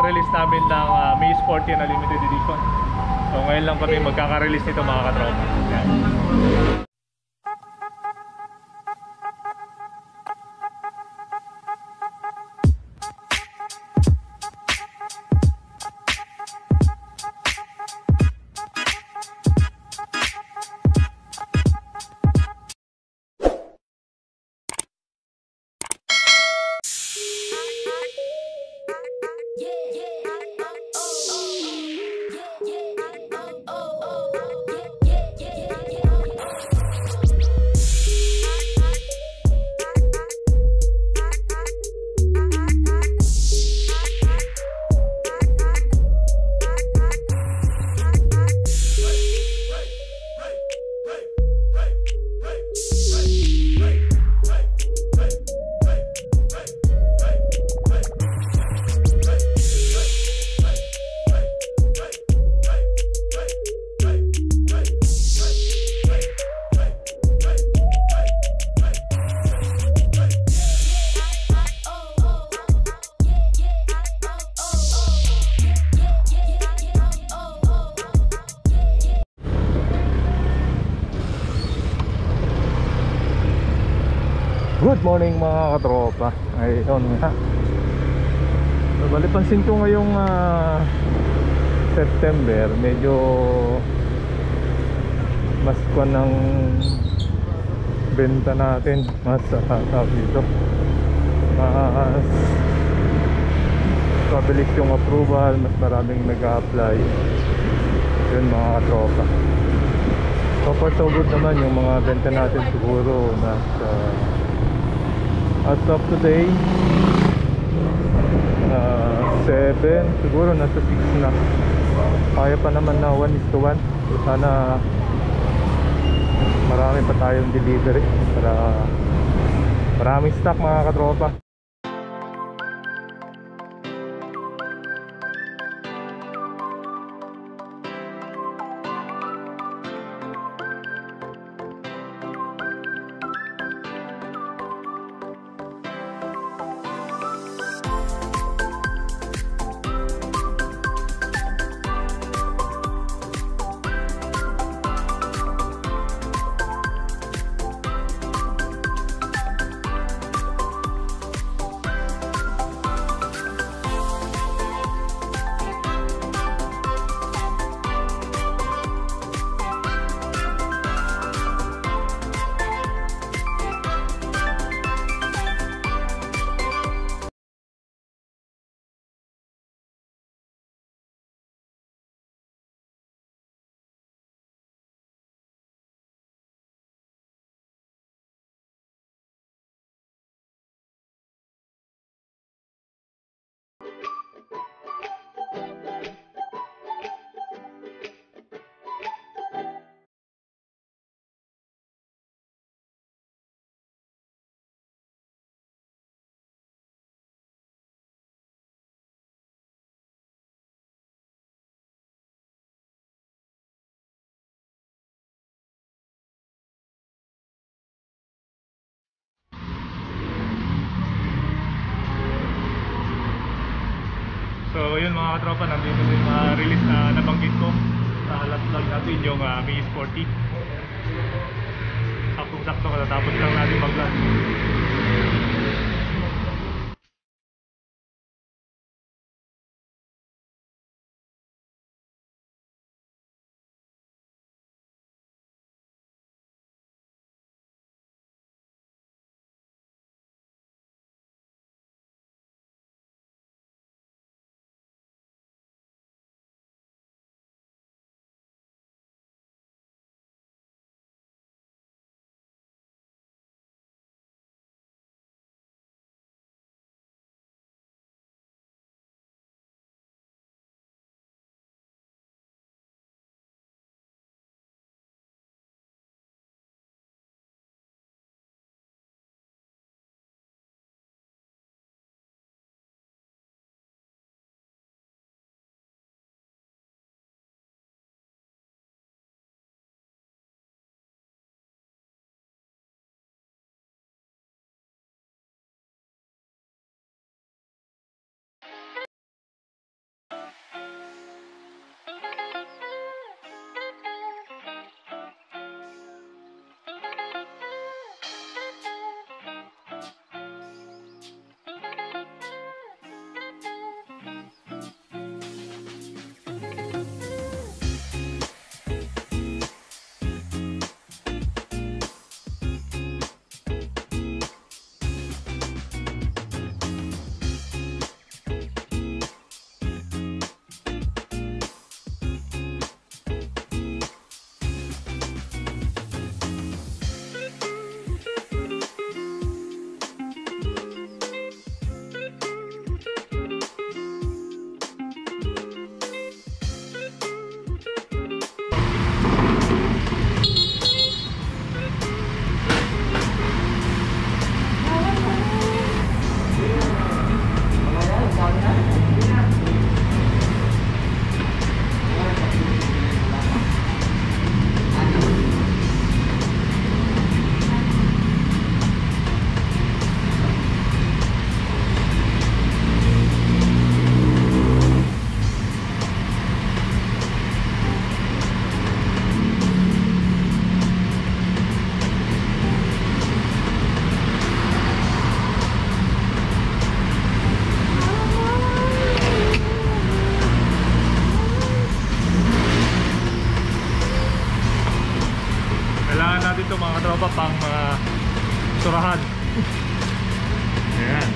kaka-release namin ng Mi Sporty na limited edition. So ngayon lang kami magkaka-release nito mga katropa. Yan. Good morning mga katropa. Ayun nga. Balipansin ko ngayong September, medyo mas kwan ng benta natin, mas dito. Mas pabilis yung approval, mas maraming nag-a-apply. Yun mga katropa. So far so good naman yung mga benta natin, siguro nasa as of today 7, siguro nasa 6 na. Kaya pa naman na 1:1. Sana marami pa tayong delivery para maraming stock mga katropa. So yun mga katropa, nandito yung release na nabanggit ko sa last vlog natin, yung Mi Sporty. Saktong-sakto katatapos lang natin mag-vlog. moturahan. Ayan.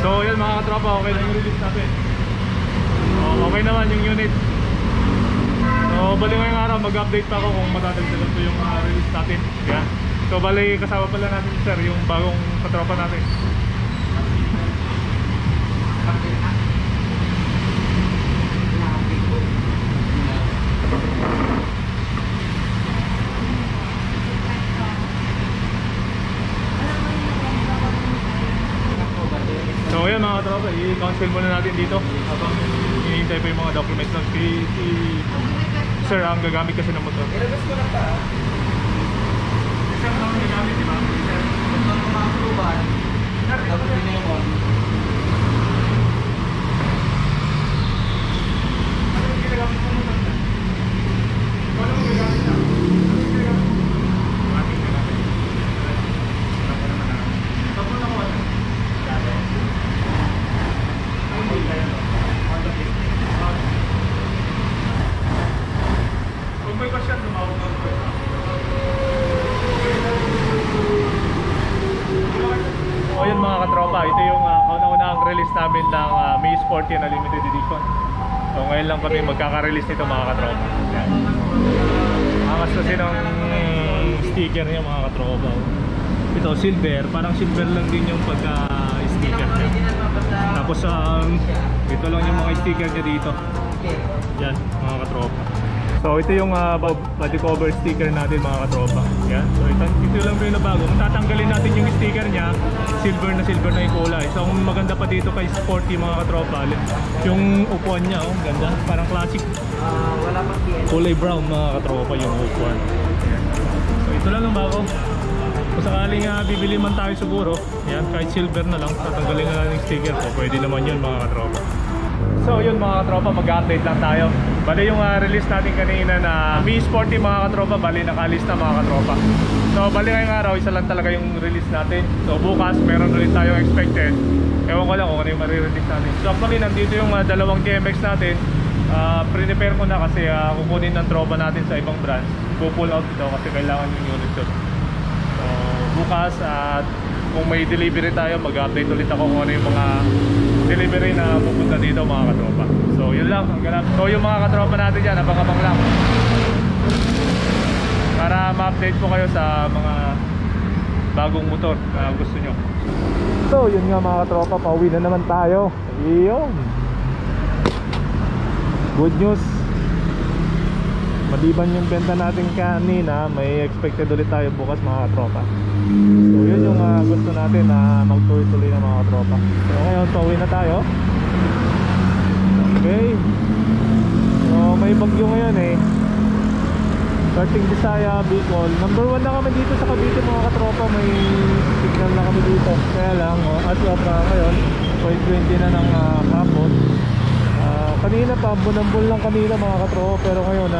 So yun mga katropa, okay na yung release natin. Okay naman yung unit. So bali ngayong araw mag-update pa ako kung matadagdagan ko yung release natin. Yan. So bali kasama pala natin sir yung bagong katropa natin. So ayan mga katropa, i-cancel muna natin dito habang hinihintay pa yung mga documents ng si sir ang gagamit kasi ng motor. Ilabas ko lang pa. Sir, ang gagamit di ba? Sir, ang mga approval. Sir, dapat din yung one. Ano yung ginagamit mo motor? Ano yung gagamit na? So yun mga katropa, ito yung una-unang release namin ng May Sporty na limited edition. So ngayon lang kami magkaka-release nito mga katropa. Yan. Angas kasi ng sticker niya mga katropa. Ito silver, parang silver lang din yung pagka-sticker niya. Tapos ito lang yung mga sticker niya dito. Yan mga katropa. So ito yung body cover sticker natin mga katropa. Yan. So ito lang yung nabago. Tatanggalin natin yung sticker niya. Silver na yung kulay. So ang maganda pa dito kay Sporty mga katropa, yung upuan niya, oh, ganda. Parang classic. Wala pang kulay brown mga katropa yung upuan. Yan. So ito lang ang bago. Kung sakaling bibili man tayo siguro, yan, kahit silver na lang, tatanggalin na lang yung sticker ko. Pwede naman yun mga katropa. So yun mga katropa, mag-update lang tayo. Bali yung release natin kanina na May Sporty mga katropa, bali nakalis na mga katropa. So bali ngayong araw, isa lang talaga yung release natin. So bukas meron ulit tayong expected. Ewan ko lang kung ano yung marirelease natin. So actually nandito yung dalawang TMX natin. Prepare ko na kasi kukunin ng tropa natin sa ibang branch. Pull out daw kasi kailangan yung unit doon. So bukas at kung may delivery tayo, mag-update ulit ako kung ano yung mga delivery na pupunta dito mga katropa. So yun lang, so yung mga katropa natin dyan, abang-abang lang para ma-update po kayo sa mga bagong motor na gusto nyo. So yun nga mga katropa, pauwi na naman tayo. Iyon, good news, maliban yung benta natin kanina, may expected ulit tayo bukas mga katropa. So yun yung gusto natin na magtuloy-tuloy ng mga tropa. So ngayon pauwi na tayo. Okay. So may bagyo ngayon eh. Starting Visaya, Bicol. Number 1 na kami dito sa Cavite mga katropa. May signal na kami dito. Kaya lang, at ngayon 5:20 na ng hapon. Kanina pa, bunambol lang kanina mga katropa. Pero ngayon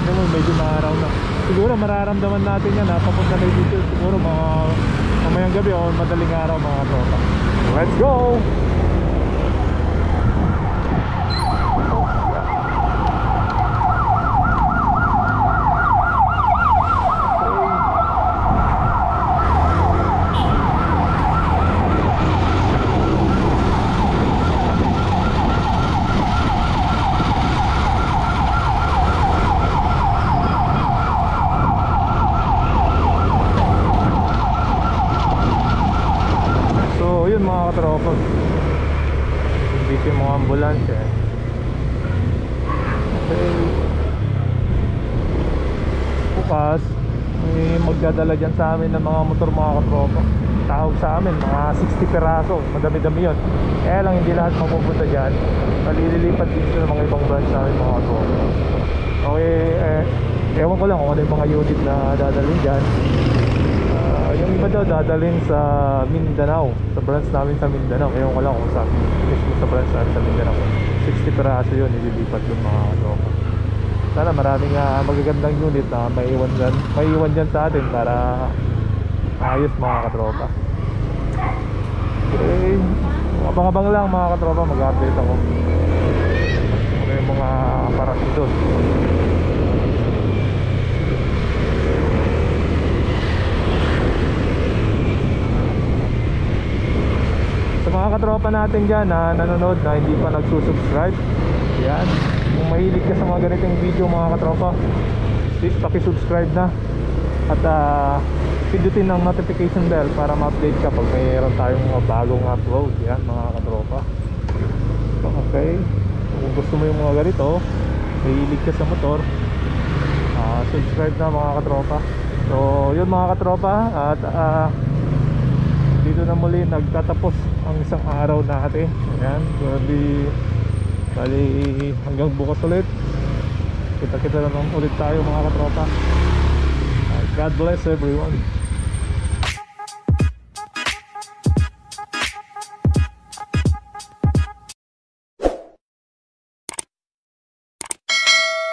medyo maaraw na. Siguro mararamdaman natin yan papunta na dito. Siguro mamayang gabi o madaling araw mga katropa. Let's go! Mga katropa, dito yung mga ambulansya. Okay, bukas may magdadala dyan sa amin ng mga motor mga katropa. Tawag sa amin mga 60 peraso, madami-dami yun. Kaya lang hindi lahat mapupunta dyan, malililipat din sa mga ibang branch sa amin mga katropa. Okay, ewan ko lang kung ano yung mga unit na dadalhin dyan. Yung iba daw dadalhin sa Mindanao, sa branch namin sa Mindanao. Ngayon ko lang kung saan mismo sa branch namin sa Mindanao. 60 peraso yun, ililipat yung mga tropa. Sana maraming magagandang unit na maiiwan dyan sa atin para ayos mga katropa. Okay, abang-abang lang mga katropa, mag-update ako ano yung mga parating doon. Sa mga katropa natin dyan na nanonood na hindi pa nagsusubscribe, yan, kung mahilig ka sa mga ganitong video mga katropa, please pakisubscribe na. At pindutin ng notification bell para ma-update ka pag mayroon tayong mga bagong upload. Yan mga katropa. Okay, kung gusto mo yung mga ganito, mahilig ka sa motor, subscribe na mga katropa. So yun mga katropa, at dito na muli nagtatapos ang isang araw natin. Ayan, bali hanggang bukas ulit. Kita-kita naman ulit tayo mga katropa. God bless everyone.